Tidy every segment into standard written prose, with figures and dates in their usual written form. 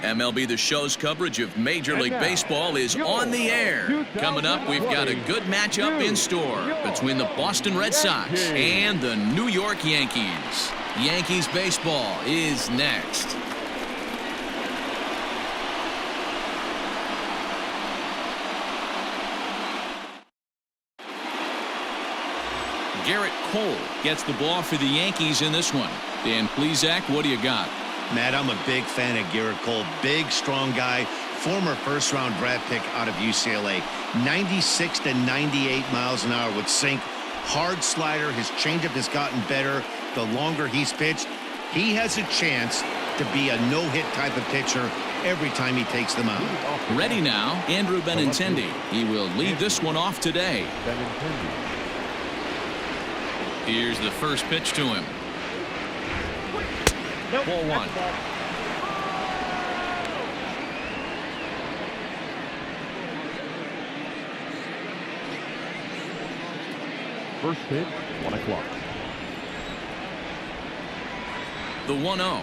MLB The Show's coverage of Major League Baseball is on the air. Coming up, we've got a good matchup in store between the Boston Red Sox and the New York Yankees. Yankees baseball is next. Garrett Cole gets the ball for the Yankees in this one. Dan Plesac, what do you got? Matt, I'm a big fan of Garrett Cole. Big, strong guy. Former first-round draft pick out of UCLA. 96 to 98 miles an hour with sink. Hard slider. His changeup has gotten better the longer he's pitched. He has a chance to be a no-hit type of pitcher every time he takes the mound. Ready now, Andrew Benintendi. He will lead this one off today. Here's the first pitch to him. Ball one. First pitch, 1 o'clock. The 1-0.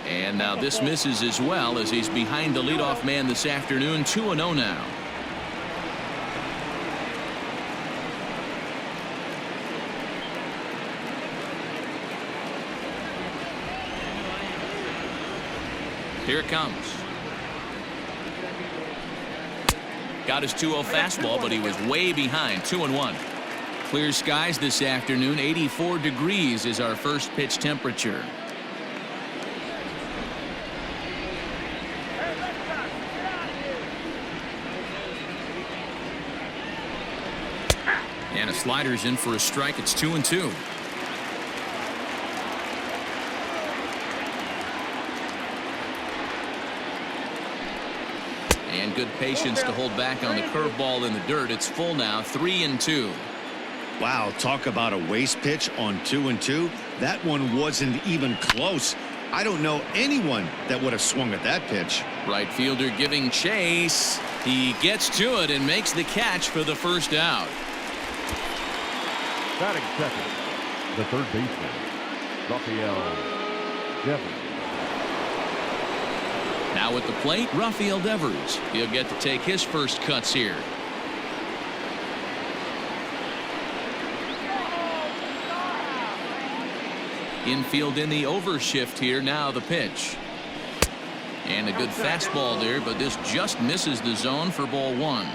And now this misses as well as he's behind the leadoff man this afternoon. 2-0 now. Here it comes. Got his 2-0 fastball, but he was way behind. 2-1. Clear skies this afternoon. 84 degrees is our first pitch temperature. And a slider's in for a strike. It's 2-2. And good patience to hold back on the curveball in the dirt. It's full now. 3-2. Wow, talk about a waste pitch on 2-2. That one wasn't even close. I don't know anyone that would have swung at that pitch. Right fielder giving chase. He gets to it and makes the catch for the first out. Batting second, the third baseman, Rafael Devers. Now at the plate, Rafael Devers. He'll get to take his first cuts here. Infield in the overshift here. Now the pitch. And a good fastball there, but this just misses the zone for ball one.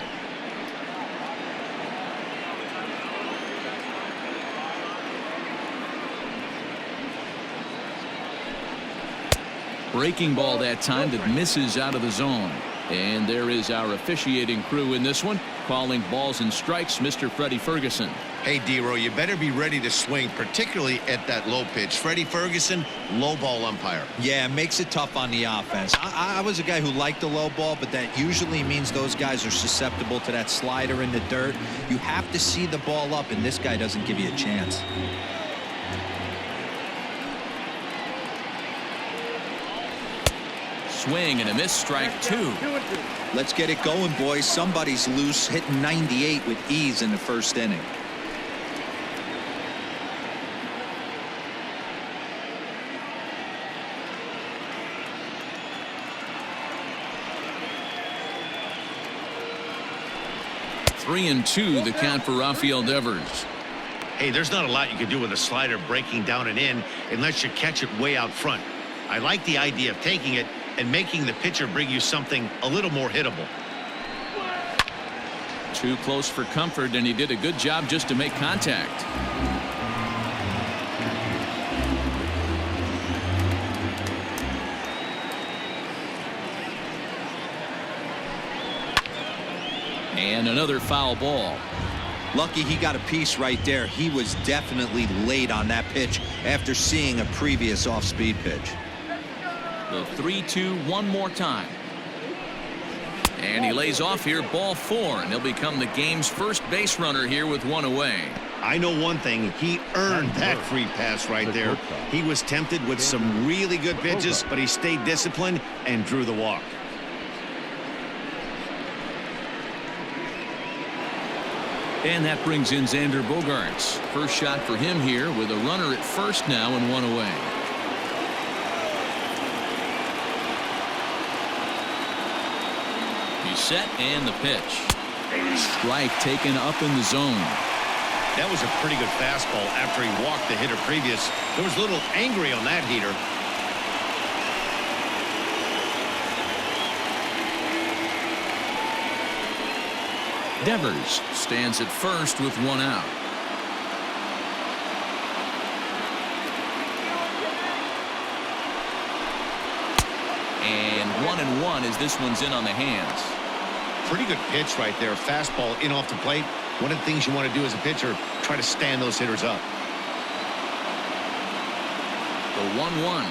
Breaking ball that time that misses out of the zone. And there is our officiating crew in this one, calling balls and strikes, Mr. Freddie Ferguson. Hey, D-Row, you better be ready to swing, particularly at that low pitch. Freddie Ferguson, low ball umpire. Yeah, it makes it tough on the offense. I was a guy who liked the low ball, but that usually means those guys are susceptible to that slider in the dirt. You have to see the ball up, and this guy doesn't give you a chance. Swing and a miss, strike two. Let's get it going, boys. Somebody's loose, hitting 98 with ease in the first inning. Three and two, the count for Rafael Devers. Hey, there's not a lot you can do with a slider breaking down and in unless you catch it way out front. I like the idea of taking it and making the pitcher bring you something a little more hittable. Too close for comfort, and he did a good job just to make contact. And another foul ball. Lucky he got a piece right there. He was definitely late on that pitch after seeing a previous off-speed pitch. The 3-2 one more time. And he lays off here, ball four, and he'll become the game's first base runner here with one away. I know one thing. He earned that free pass right there. He was tempted with some really good pitches, but he stayed disciplined and drew the walk. And that brings in Xander Bogaerts. First shot for him here with a runner at first now and one away. set and the pitch. Strike taken up in the zone. That was a pretty good fastball after he walked the hitter previous. There was a little angry on that heater. Devers stands at first with one out. And 1-1 as this one's in on the hands. Pretty good pitch right there. Fastball in off the plate. One of the things you want to do as a pitcher, try to stand those hitters up. The 1-1.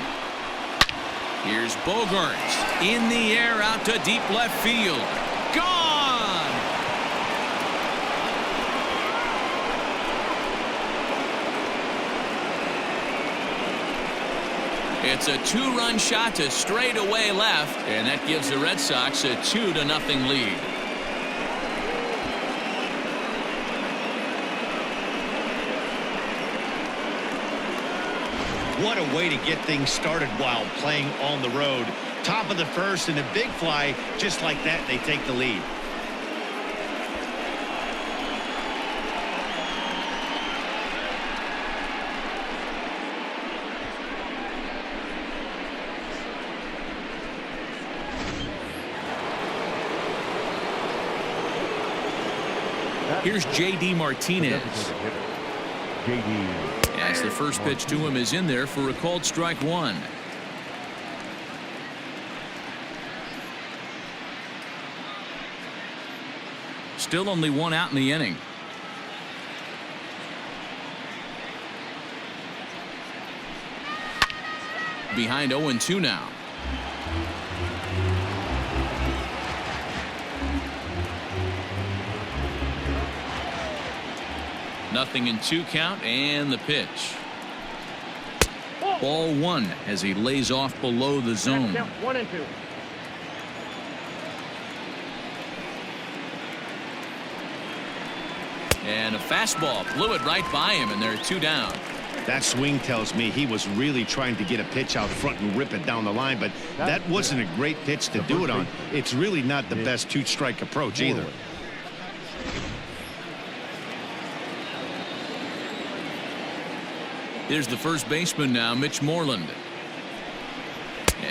Here's Bogaerts in the air out to deep left field. Gone! It's a two-run shot to straightaway left, and that gives the Red Sox a 2-0 lead. What a way to get things started while playing on the road. Top of the first and a big fly. Just like that, they take the lead. Here's J.D. Martinez. J.D. As the first pitch to him is in there for a called strike one. Still only one out in the inning. Behind 0-2 now. Nothing in 2 count and the pitch. Ball 1 as he lays off below the zone. 1-2. And a fastball blew it right by him, and there are 2 down. That swing tells me he was really trying to get a pitch out front and rip it down the line, but that wasn't a great pitch to do it on. It's really not the best 2-strike approach either. Here's the first baseman now, Mitch Moreland.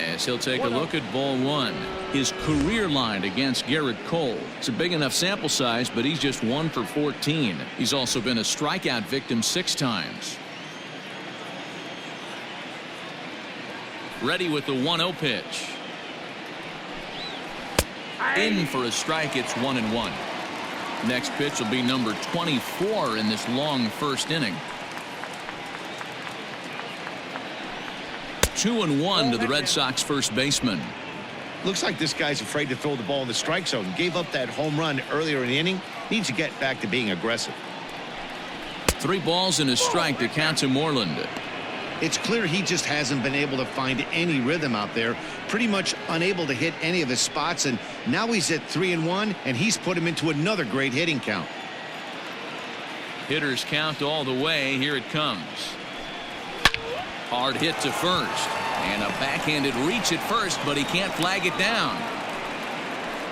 As he'll take a look at ball 1. His career line against Garrett Cole. It's a big enough sample size, but he's just 1 for 14. He's also been a strikeout victim 6 times. Ready with the 1-0 pitch. In for a strike. It's 1-1. Next pitch will be number 24 in this long first inning. 2-1 to the Red Sox first baseman. Looks like this guy's afraid to throw the ball in the strike zone. Gave up that home run earlier in the inning. Needs to get back to being aggressive. 3 balls and a strike to count to Moreland. It's clear he just hasn't been able to find any rhythm out there. Pretty much unable to hit any of his spots, and now he's at 3-1, and he's put him into another great hitting count. Hitters count all the way. Here it comes. Hard hit to first, and a backhanded reach at first, but he can't flag it down.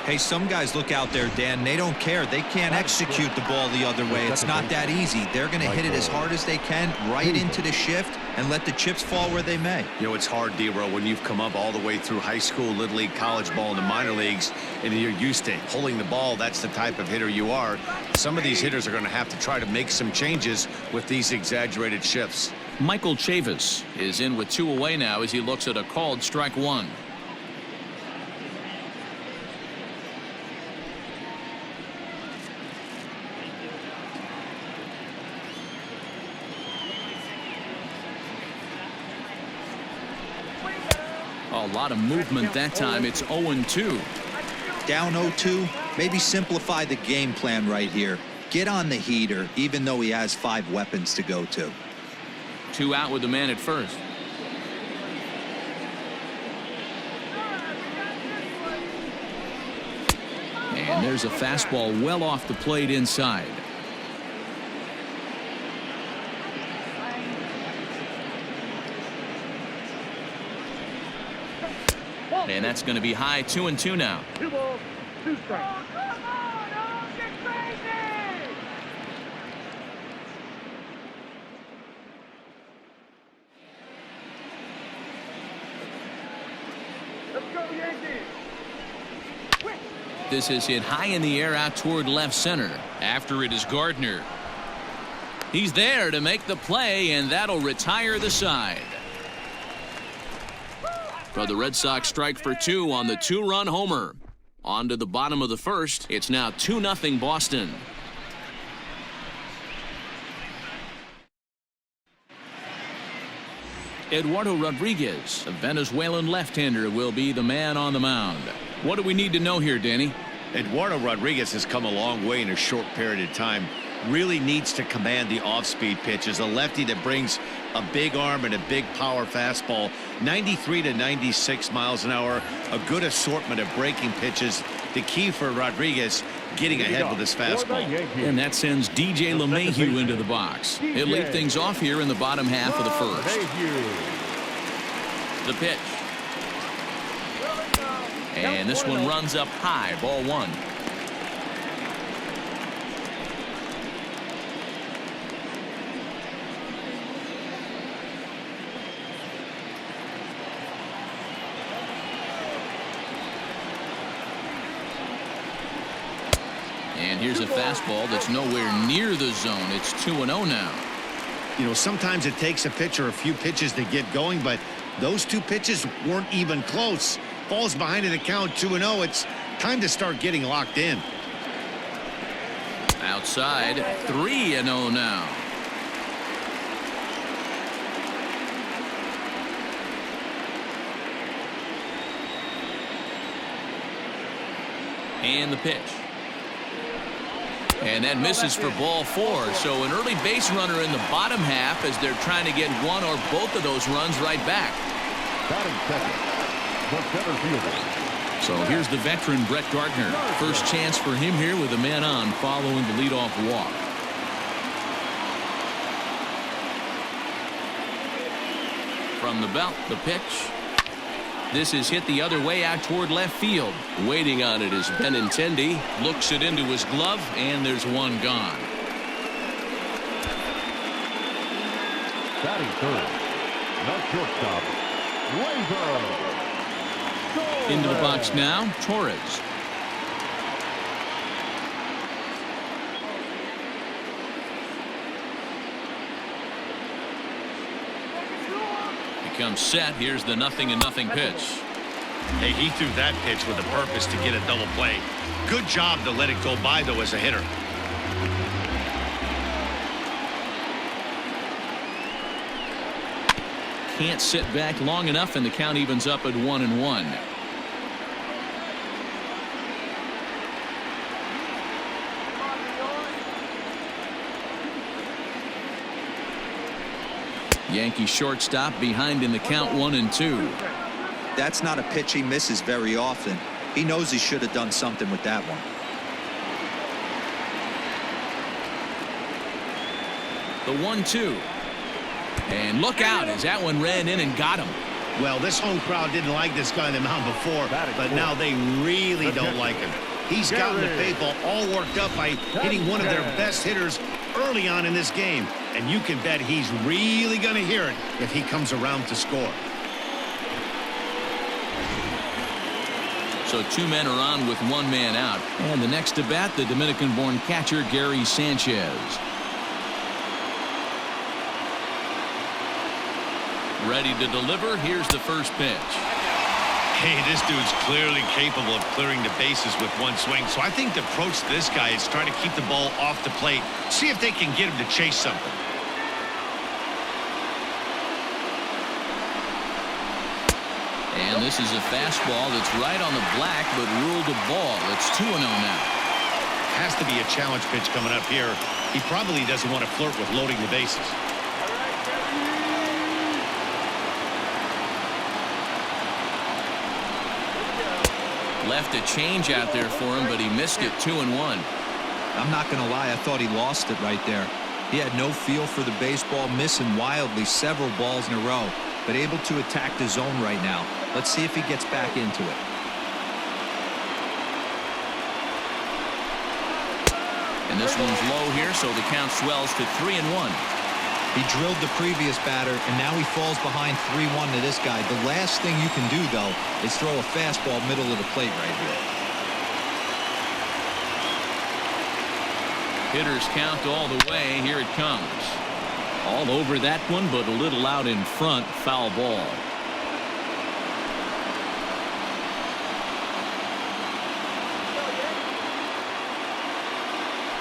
Hey, some guys look out there, Dan, they don't care. They can't execute the ball the other way. It's not that easy. They're going to hit it as hard as they can right into the shift and let the chips fall where they may. You know, it's hard, D-Row, when you've come up all the way through high school, little league, college ball, and the minor leagues, and you're used to pulling the ball. That's the type of hitter you are. Some of these hitters are going to have to try to make some changes with these exaggerated shifts. Michael Chavis is in with 2 away now as he looks at a called strike 1. A lot of movement that time. It's 0-2. Down 0-2. Maybe simplify the game plan right here. Get on the heater, even though he has 5 weapons to go to. 2 out with the man at first. And there's a fastball well off the plate inside. And that's going to be high. 2-2 now. 2 strikes. Let's go, Yankees. This is hit high in the air out toward left center. After it is Gardner. He's there to make the play, and that'll retire the side. For the Red Sox, strike for 2 on the 2-run homer. On to the bottom of the first. It's now 2-0 Boston. Eduardo Rodriguez, a Venezuelan left-hander, will be the man on the mound. What do we need to know here, Danny? Eduardo Rodriguez has come a long way in a short period of time. Really needs to command the off-speed pitches. A lefty that brings a big arm and a big power fastball. 93 to 96 miles an hour. A good assortment of breaking pitches. The key for Rodriguez, getting ahead with his fastball. And that sends DJ LeMahieu into the box. He'll lead things off here in the bottom half of the first. The pitch. And this one runs up high, ball 1. And here's a fastball that's nowhere near the zone. It's 2-0 now. You know, sometimes it takes a pitcher a few pitches to get going, but those 2 pitches weren't even close. Falls behind in the count, 2-0. It's time to start getting locked in. Outside, 3-0 now. And the pitch. And that misses for ball 4. So an early base runner in the bottom half as they're trying to get one or both of those runs right back. Batting second, the center fielder. So here's the veteran Brett Gardner. First chance for him here with a man on following the leadoff walk. From the belt, the pitch. This is hit the other way out toward left field. Waiting on it is Benintendi. Looks it into his glove, and there's one gone. Batting third, the shortstop, Razor. Into the box now, Torres. Becomes set. Here's the 0-0 pitch. Hey, he threw that pitch with a purpose to get a double play. Good job to let it go by, though, as a hitter. Can't sit back long enough, and the count evens up at 1-1. Yankee shortstop behind in the count 1-2. That's not a pitch he misses very often. He knows he should have done something with that one. The 1-2. And look out as that one ran in and got him. Well, this home crowd didn't like this guy on the mound before, but now they really don't like him. He's gotten the faithful all worked up by hitting one of their best hitters early on in this game. And you can bet he's really going to hear it if he comes around to score. So 2 men are on with 1 man out. And the next to bat, the Dominican-born catcher Gary Sanchez. Ready to deliver. Here's the first pitch. Hey, this dude's clearly capable of clearing the bases with one swing. So I think the approach to this guy is trying to keep the ball off the plate. See if they can get him to chase something. And this is a fastball that's right on the black, but ruled a ball. It's 2-0 now. Has to be a challenge pitch coming up here. He probably doesn't want to flirt with loading the bases. Left a change out there for him, but he missed it. 2-1. I'm not going to lie, I thought he lost it right there. He had no feel for the baseball, missing wildly several balls in a row, but able to attack the zone right now. Let's see if he gets back into it. And this one's low here, so the count swells to 3-1. He drilled the previous batter, and now he falls behind 3-1 to this guy. The last thing you can do, though, is throw a fastball middle of the plate right here. Hitters count all the way. Here it comes. All over that one, but a little out in front. Foul ball.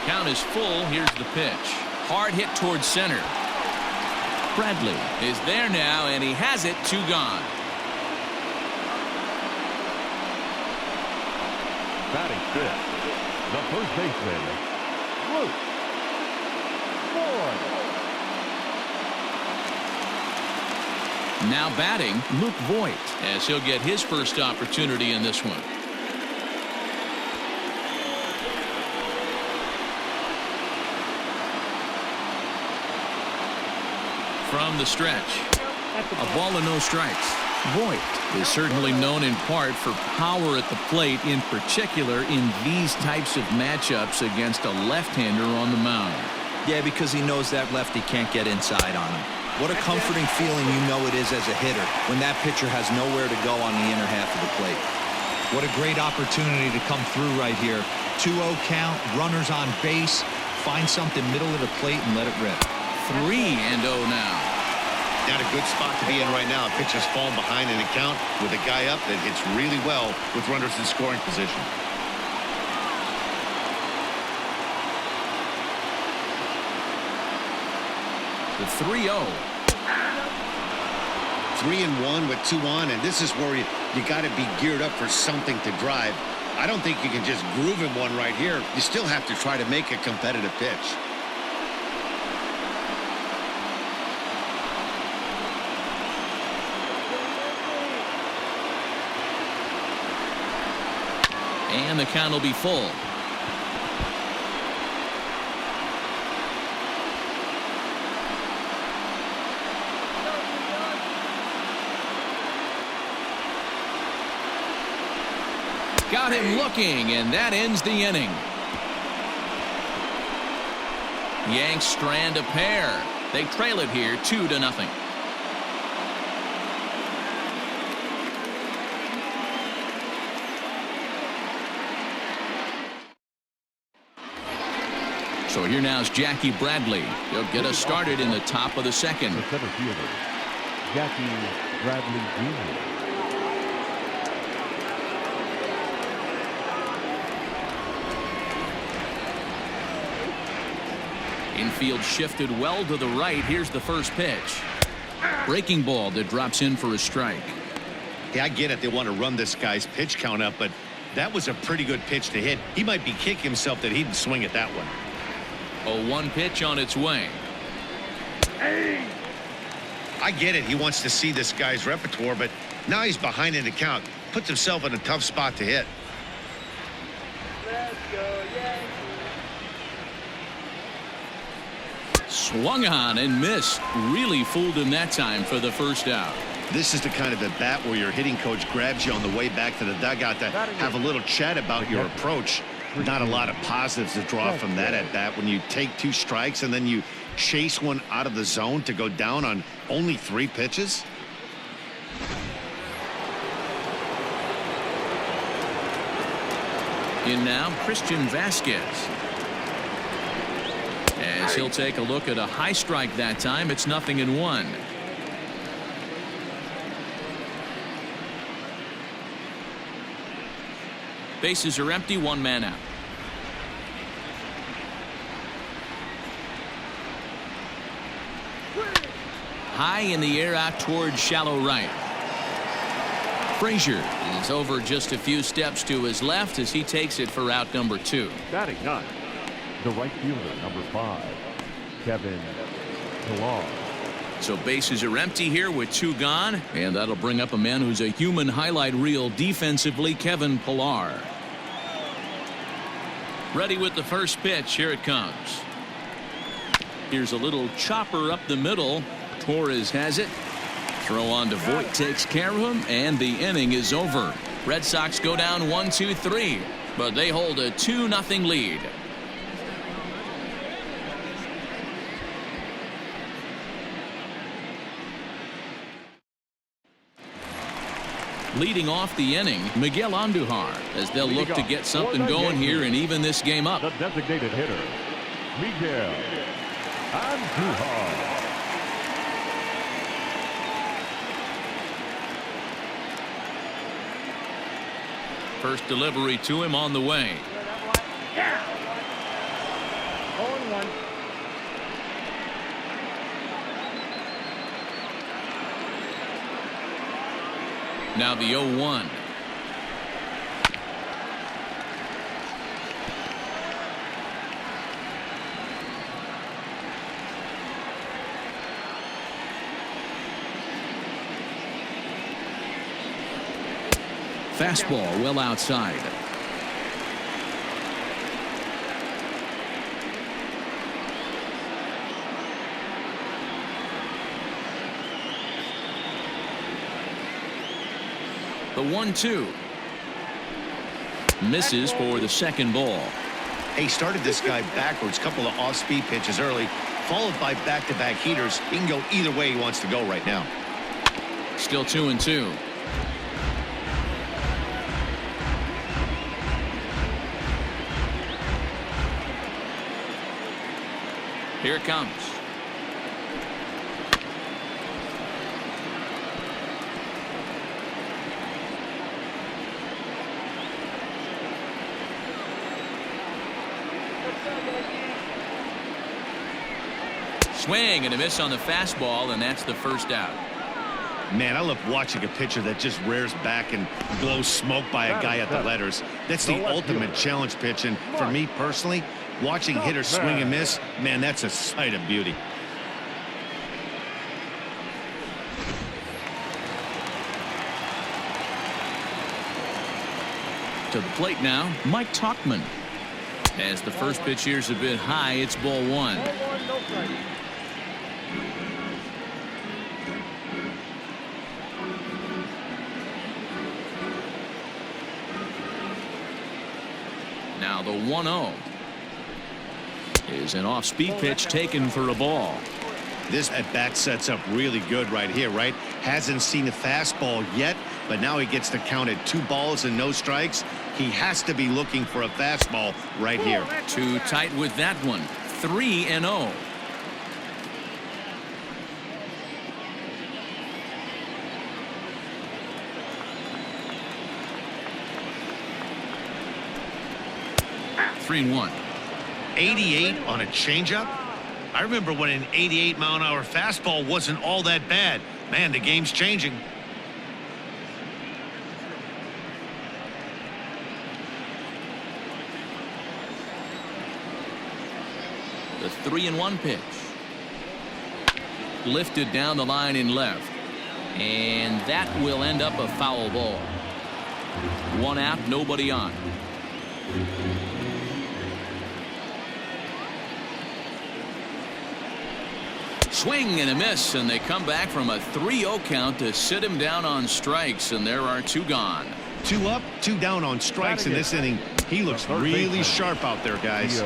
Count is full. Here's the pitch. Hard hit towards center. Bradley is there now, and he has it. 2 gone. Batting fifth, the first baseman, Luke Voit. Now batting, Luke Voit, as he'll get his first opportunity in this one. From the stretch, a ball and no strikes. Voit is certainly known in part for power at the plate, in particular in these types of matchups against a left-hander on the mound. Yeah, because he knows that lefty can't get inside on him. What a comforting feeling you know it is as a hitter when that pitcher has nowhere to go on the inner half of the plate. What a great opportunity to come through right here. 2-0 count, runners on base, find something middle of the plate and let it rip. 3-0 now. Not a good spot to be in right now. Pitcher's falling behind in the count with a guy up that hits really well with runners in scoring position. The 3-0. 3-1 with 2 on, and this is where you got to be geared up for something to drive. I don't think you can just groove him one right here. You still have to try to make a competitive pitch. And the count will be full. Got him looking, and that ends the inning. Yanks strand a pair. They trail it here 2-0. So here now is Jackie Bradley. He'll get us started in the top of the second. The center fielder, Jackie Bradley Jr. Infield shifted well to the right. Here's the first pitch. Breaking ball that drops in for a strike. Yeah, I get it. They want to run this guy's pitch count up, but that was a pretty good pitch to hit. He might be kicking himself that he didn't swing at that one. 0-1 pitch on its way. I get it. He wants to see this guy's repertoire, but now he's behind in the count. Puts himself in a tough spot to hit. Let's go, Yankees. Swung on and missed. Really fooled him that time for the first out. This is the kind of at bat where your hitting coach grabs you on the way back to the dugout to have a little chat about your approach. Not a lot of positives to draw from that at bat when you take 2 strikes and then you chase one out of the zone to go down on only 3 pitches. In now, Christian Vasquez. As he'll take a look at a high strike that time, it's 0-1. Bases are empty, 1 man out. High in the air out towards shallow right. Frazier is over just a few steps to his left as he takes it for out number 2. Batting 9, the right fielder, number 5, Kevin Pillar. So bases are empty here with 2 gone, and that'll bring up a man who's a human highlight reel defensively, Kevin Pillar. Ready with the first pitch. Here it comes. Here's a little chopper up the middle. Torres has it. Throw on to Voit takes care of him, and the inning is over. Red Sox go down 1-2-3, but they hold a 2-0 lead. Leading off the inning, Miguel Andujar, as they'll look to get something going here and even this game up. The designated hitter, Miguel Andujar. First delivery to him on the way. 0-1. Now the 0-1. Fastball well outside. The 1-2. Misses for the second ball. He started this guy backwards, couple of off-speed pitches early, followed by back-to-back heaters. He can go either way he wants to go right now. Still 2-2. Here it comes. Swing and a miss on the fastball, and that's the first out. Man, I love watching a pitcher that just rears back and blows smoke by a guy at the letters. That's the ultimate challenge pitch, and for me personally, watching hitters swing and miss, man, that's a sight of beauty. To the plate now, Mike Tauchman. As the first pitch here's a bit high, it's ball 1. 0-1, no strike. Now the 1-0 is an off-speed pitch taken for a ball. This at-bat sets up really good right here, right? Hasn't seen a fastball yet, but now he gets to count at 2 balls and no strikes. He has to be looking for a fastball right here. Too tight with that one. 3-0. Three and 1. 88 on a changeup. I remember when an 88-mile-an-hour fastball wasn't all that bad. Man, the game's changing. The 3-1 pitch. Lifted down the line in left. And that will end up a foul ball. 1 out, nobody on. Swing and a miss, and they come back from a 3-0 count to sit him down on strikes, and there are 2 gone. 2 up, 2 down on strikes in this inning. He looks really sharp out there, guys.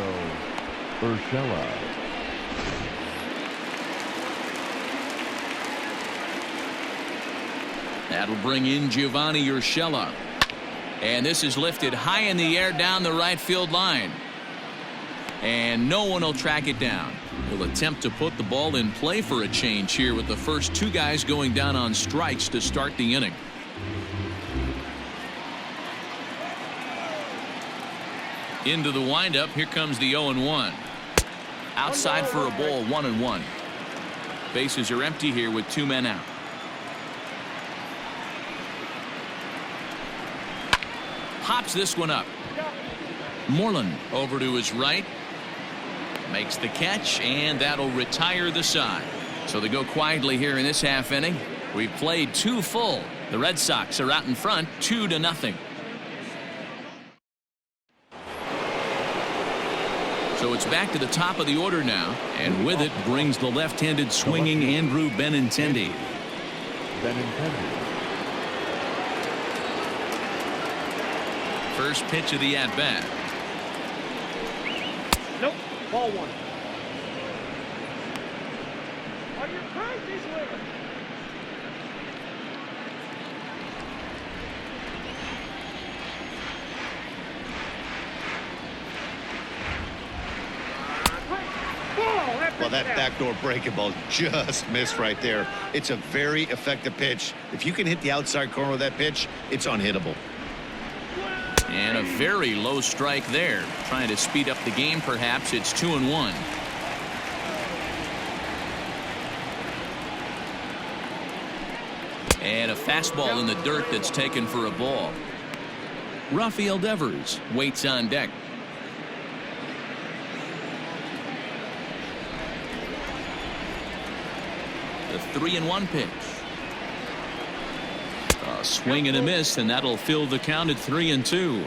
Urshela. That'll bring in Giovanni Urshela. And this is lifted high in the air down the right field line. And no one will track it down. He'll attempt to put the ball in play for a change here with the first 2 guys going down on strikes to start the inning. Into the windup. Here comes the 0-1. Outside for a ball, 1-1. Bases are empty here with 2 men out. Pops this one up. Moreland over to his right. Makes the catch, and that'll retire the side. So they go quietly here in this half inning. We've played 2 full. The Red Sox are out in front 2-0. So it's back to the top of the order now, and with it brings the left-handed swinging Andrew Benintendi. First pitch of the at-bat. Nope. Ball 1. Are you crazy, Slater? Well, that backdoor breaking ball just missed right there. It's a very effective pitch. If you can hit the outside corner of that pitch, it's unhittable. And a very low strike there. Trying to speed up the game, perhaps. It's 2-1. And a fastball in the dirt that's taken for a ball. Rafael Devers waits on deck. The 3-1 pitch. A swing and a miss, and that'll fill the count at 3-2.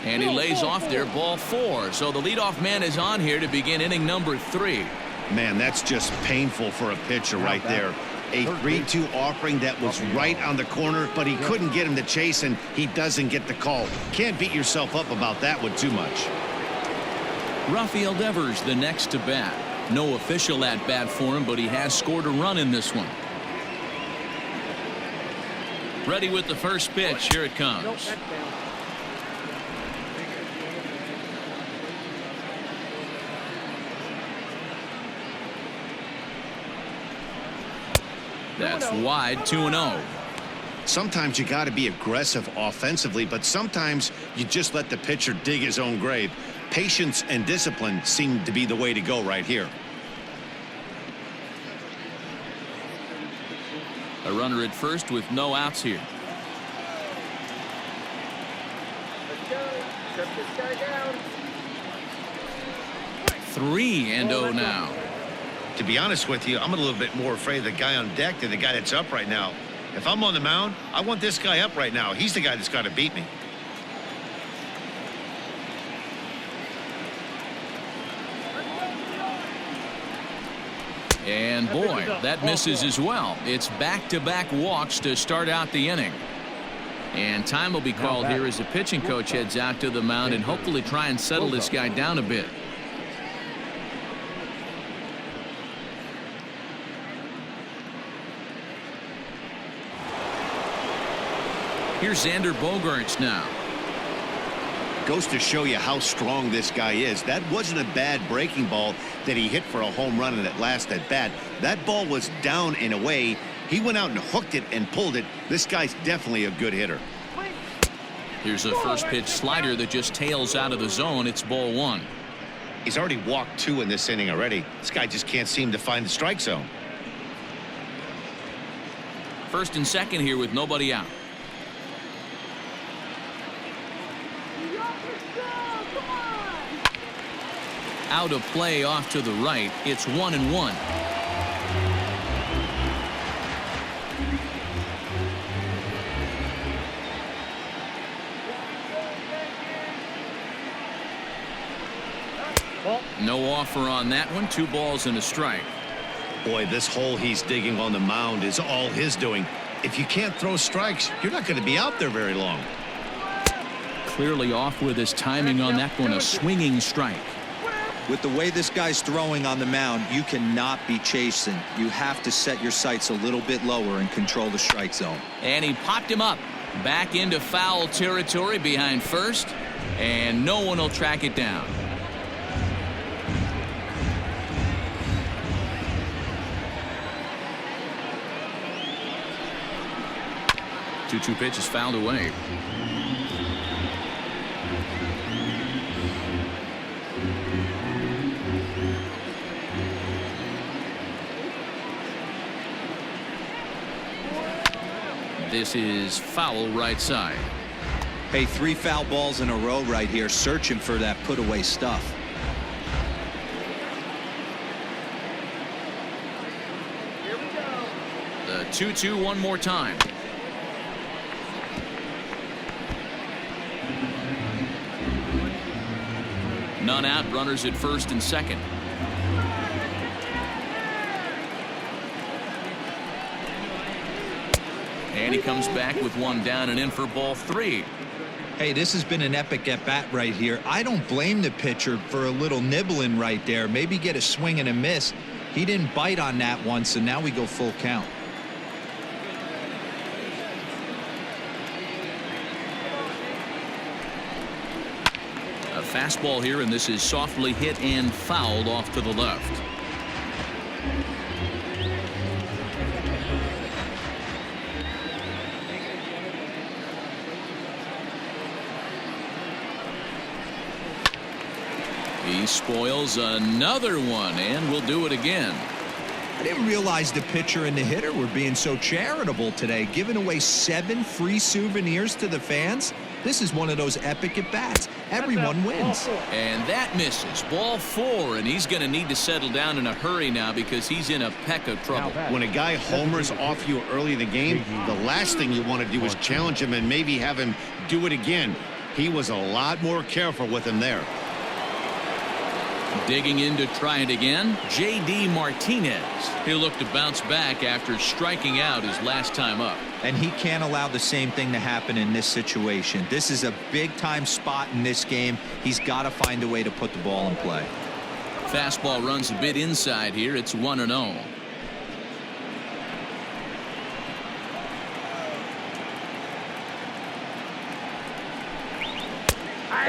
And he lays off there, ball 4. So the leadoff man is on here to begin inning number 3. Man, that's just painful for a pitcher right there. A 3-2 offering that was right on the corner, but he couldn't get him to chase, and he doesn't get the call. Can't beat yourself up about that one too much. Rafael Devers the next to bat. No official at bat for him, but he has scored a run in this one. Ready with the first pitch. Here it comes. That's wide, 2-0. Sometimes you got to be aggressive offensively, but sometimes you just let the pitcher dig his own grave. Patience and discipline seem to be the way to go right here. A runner at first with no outs here. Let's go. Shut this guy down. 3-0 now. To be honest with you, I'm a little bit more afraid of the guy on deck than the guy that's up right now. If I'm on the mound, I want this guy up right now. He's the guy that's got to beat me. And boy, that misses as well. It's back-to-back walks to start out the inning. And time will be called here as the pitching coach heads out to the mound and hopefully try and settle this guy down a bit. Here's Xander Bogaerts now. Goes to show you how strong this guy is. That wasn't a bad breaking ball that he hit for a home run in that last at bat. That ball was down and away. He went out and hooked it and pulled it. This guy's definitely a good hitter. Here's a first pitch slider that just tails out of the zone. It's ball 1. He's already walked 2 in this inning already. This guy just can't seem to find the strike zone. First and second here with nobody out. Out of play off to the right. It's 1-1. No offer on that one. 2 balls and a strike. Boy, this hole he's digging on the mound is all his doing. If you can't throw strikes, you're not going to be out there very long. Clearly off with his timing on that one. A swinging strike. With the way this guy's throwing on the mound, you cannot be chasing. You have to set your sights a little bit lower and control the strike zone. And he popped him up. Back into foul territory behind first. And no one will track it down. Two pitch is fouled away. This is foul right side. Hey, 3 foul balls in a row right here, searching for that put away stuff. Here we go. The 2-2 one more time. None out, runners at first and second. And he comes back with 1 down and in for ball 3. Hey, this has been an epic at bat right here. I don't blame the pitcher for a little nibbling right there. Maybe get a swing and a miss. He didn't bite on that one, so now we go full count. A fastball here, and this is softly hit and fouled off to the left. He spoils another one, and will do it again. I didn't realize the pitcher and the hitter were being so charitable today, giving away 7 free souvenirs to the fans. This is one of those epic at-bats. Everyone wins. And that misses. Ball 4, and he's going to need to settle down in a hurry now because he's in a peck of trouble. When a guy homers off you early in the game, the last thing you want to do is challenge him and maybe have him do it again. He was a lot more careful with him there. Digging in to try it again, J.D. Martinez. He'll look to bounce back after striking out his last time up. And he can't allow the same thing to happen in this situation. This is a big-time spot in this game. He's got to find a way to put the ball in play. Fastball runs a bit inside here. It's 1-0.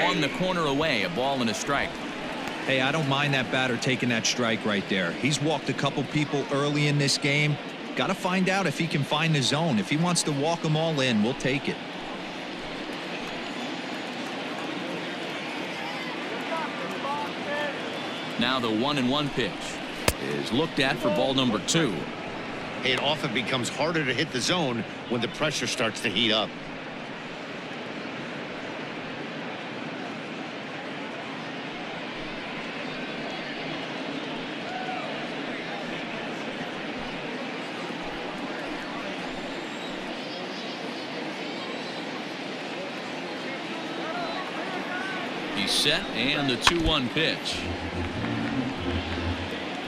On the corner away, a ball and a strike. Hey, I don't mind that batter taking that strike right there. He's walked a couple people early in this game. Got to find out if he can find the zone. If he wants to walk them all in, we'll take it. Now the 1-1 pitch is looked at for ball number 2. It often becomes harder to hit the zone when the pressure starts to heat up. He's set, and the 2-1 pitch.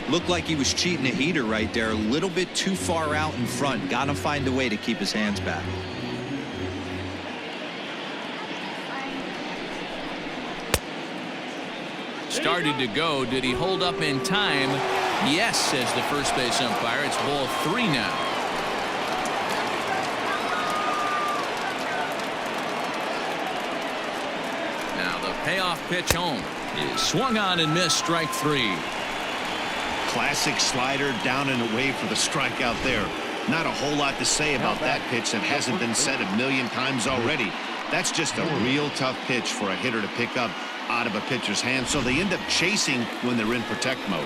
Looked like he was cheating a heater right there. A little bit too far out in front. Got to find a way to keep his hands back. Started to go. Did he hold up in time? Yes, says the first base umpire. It's ball 3 now. Payoff pitch home is swung on and missed. Strike 3. Classic slider down and away for the strikeout there. Not a whole lot to say about that pitch that hasn't been said a million times already. That's just a real tough pitch for a hitter to pick up out of a pitcher's hand, so they end up chasing when they're in protect mode.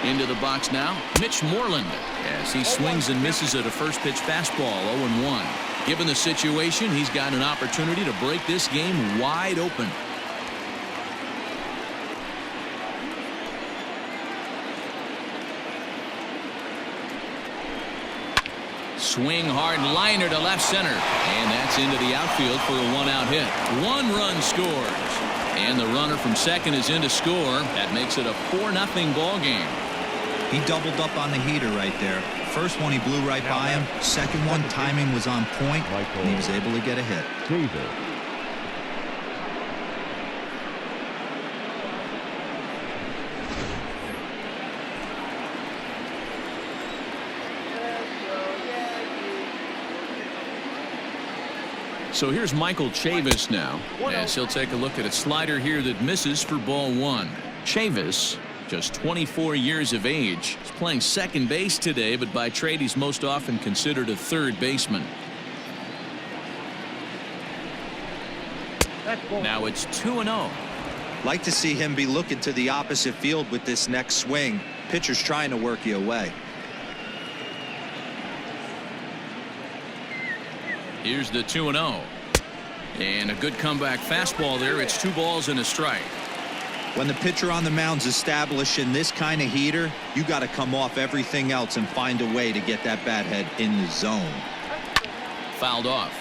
Into the box now, Mitch Moreland, as he swings and misses at a first pitch fastball. 0-1. Given the situation, he's got an opportunity to break this game wide open. Swing hard liner to left center, and that's into the outfield for a 1-out hit. 1 run scores, and the runner from second is in to score. That makes it a 4-0 ball game. He doubled up on the heater right there. First one he blew right by him. Second one, timing was on point, and he was able to get a hit. David. So here's Michael Chavis now, as he'll take a look at a slider here that misses for ball 1. Chavis, just 24 years of age. He's playing second base today, but by trade he's most often considered a third baseman. Now it's 2-0. Like to see him be looking to the opposite field with this next swing. Pitcher's trying to work you away. Here's the 2-0. And a good comeback fastball there. It's 2 balls and a strike. When the pitcher on the mound's establishing this kind of heater, you got to come off everything else and find a way to get that bat head in the zone. Fouled off.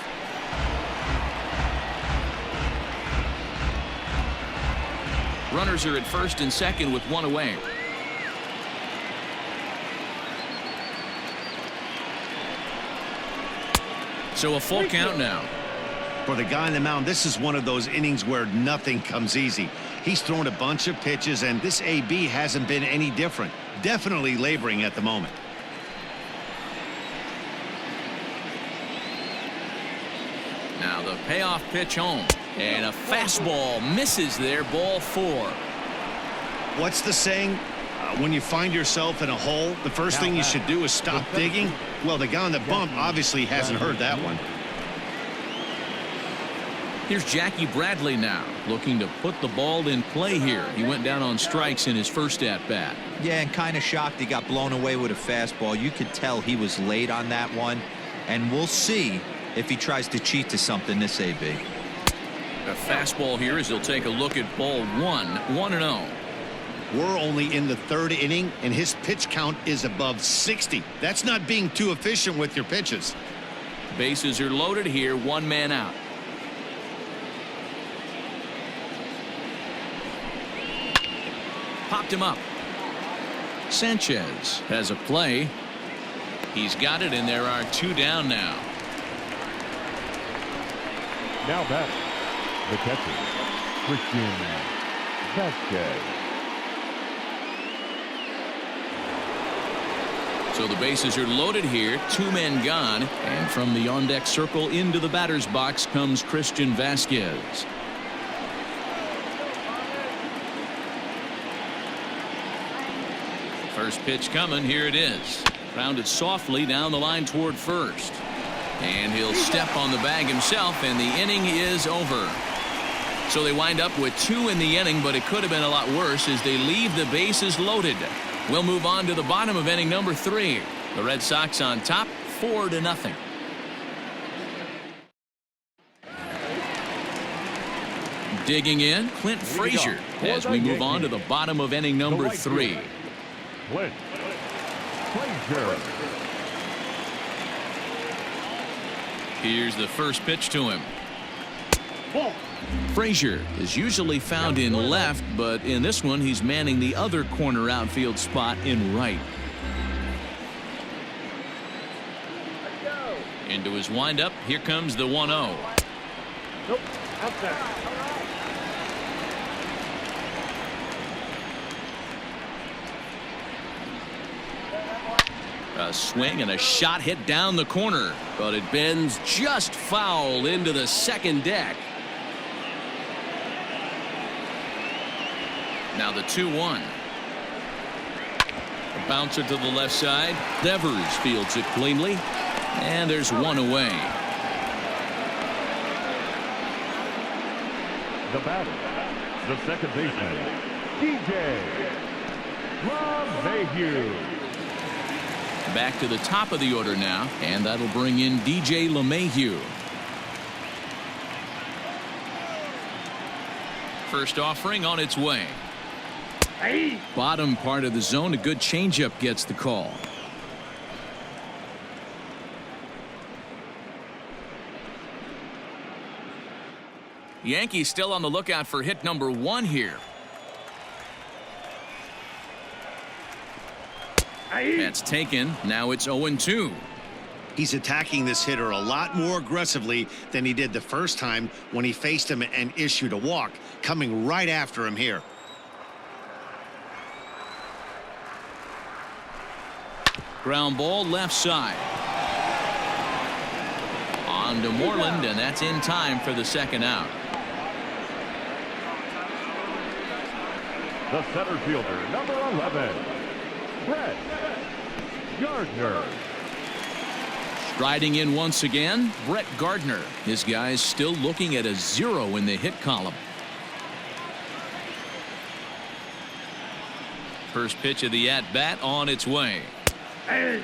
Runners are at first and second with 1 away. So a full count now. For the guy on the mound, this is one of those innings where nothing comes easy. He's thrown a bunch of pitches, and this AB hasn't been any different. Definitely laboring at the moment. Now the payoff pitch home. And a fastball misses there, ball 4. What's the saying? When you find yourself in a hole, the first thing you should do is stop digging. Well, the guy on the bump obviously hasn't heard that one. Here's Jackie Bradley now, looking to put the ball in play here. He went down on strikes in his first at-bat. Yeah, and kind of shocked he got blown away with a fastball. You could tell he was late on that one. And we'll see if he tries to cheat to something this AB. A fastball here as he'll take a look at ball 1, 1-0. We're only in the 3rd inning, and his pitch count is above 60. That's not being too efficient with your pitches. Bases are loaded here, 1 man out. Popped him up. Sanchez has a play. He's got it, and there are 2 down now. Now back, the catcher, Christian Vasquez. So the bases are loaded here, 2 men gone, and from the on-deck circle into the batter's box comes Christian Vasquez. First pitch coming, here it is. Grounded softly down the line toward first. And he'll step on the bag himself, and the inning is over. So they wind up with 2 in the inning, but it could have been a lot worse as they leave the bases loaded. We'll move on to the bottom of inning number 3. The Red Sox on top, 4-0. Digging in, Clint Frazier as we move on to the bottom of inning number 3. Clint Frazier. Here's the first pitch to him. Frazier is usually found in left, but in this one he's manning the other corner outfield spot in right. Into his windup, here comes the 1-0. Nope, outside. A swing and a shot hit down the corner, but it bends just foul into the second deck. Now the 2-1. A bouncer to the left side. Devers fields it cleanly, and there's 1 away. The batter, the second baseman, DJ LeMahieu. Back to the top of the order now, and that'll bring in DJ LeMahieu. First offering on its way. Bottom part of the zone, a good changeup gets the call. Yankees still on the lookout for hit number 1 here. That's taken. Now it's 0-2. He's attacking this hitter a lot more aggressively than he did the first time when he faced him and issued a walk, coming right after him here. Ground ball left side. On to Moreland, and that's in time for the second out. The center fielder, number 11, Brett Gardner. Striding in once again, Brett Gardner. His guy's still looking at a 0 in the hit column. First pitch of the at-bat on its way. 0-1.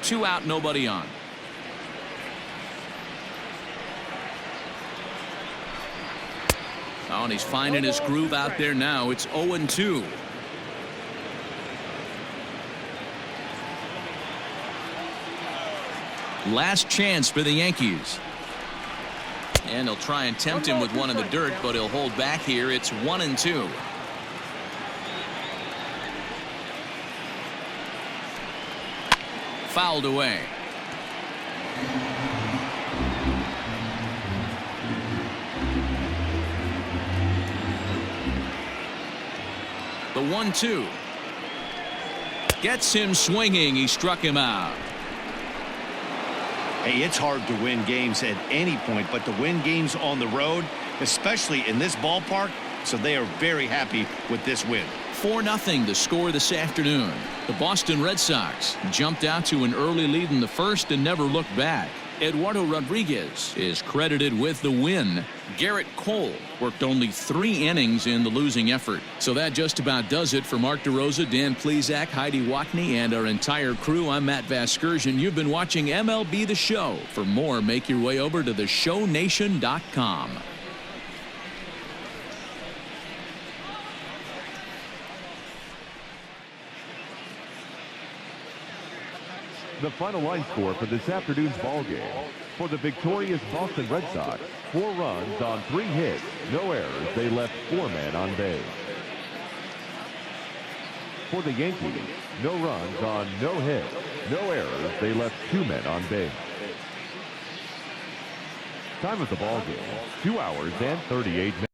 Two out, nobody on. Oh, and he's finding his groove out there now. It's 0-2. Last chance for the Yankees. And he'll try and tempt him with one in the dirt, but he'll hold back here. It's 1-2. Fouled away. The 1-2. Gets him swinging. He struck him out. Hey, it's hard to win games at any point, but to win games on the road, especially in this ballpark, so they are very happy with this win. 4-0 the score this afternoon. The Boston Red Sox jumped out to an early lead in the first and never looked back. Eduardo Rodriguez is credited with the win. Garrett Cole worked only 3 innings in the losing effort. So that just about does it for Mark DeRosa, Dan Plesac, Heidi Watney, and our entire crew. I'm Matt Vasgersian. You've been watching MLB The Show. For more, make your way over to theshownation.com. The final line score for this afternoon's ball game. For the victorious Boston Red Sox, 4 runs on 3 hits, no errors. They left 4 men on base. For the Yankees, no runs on no hits, no errors. They left 2 men on base. Time of the ball game, 2 hours and 38 minutes.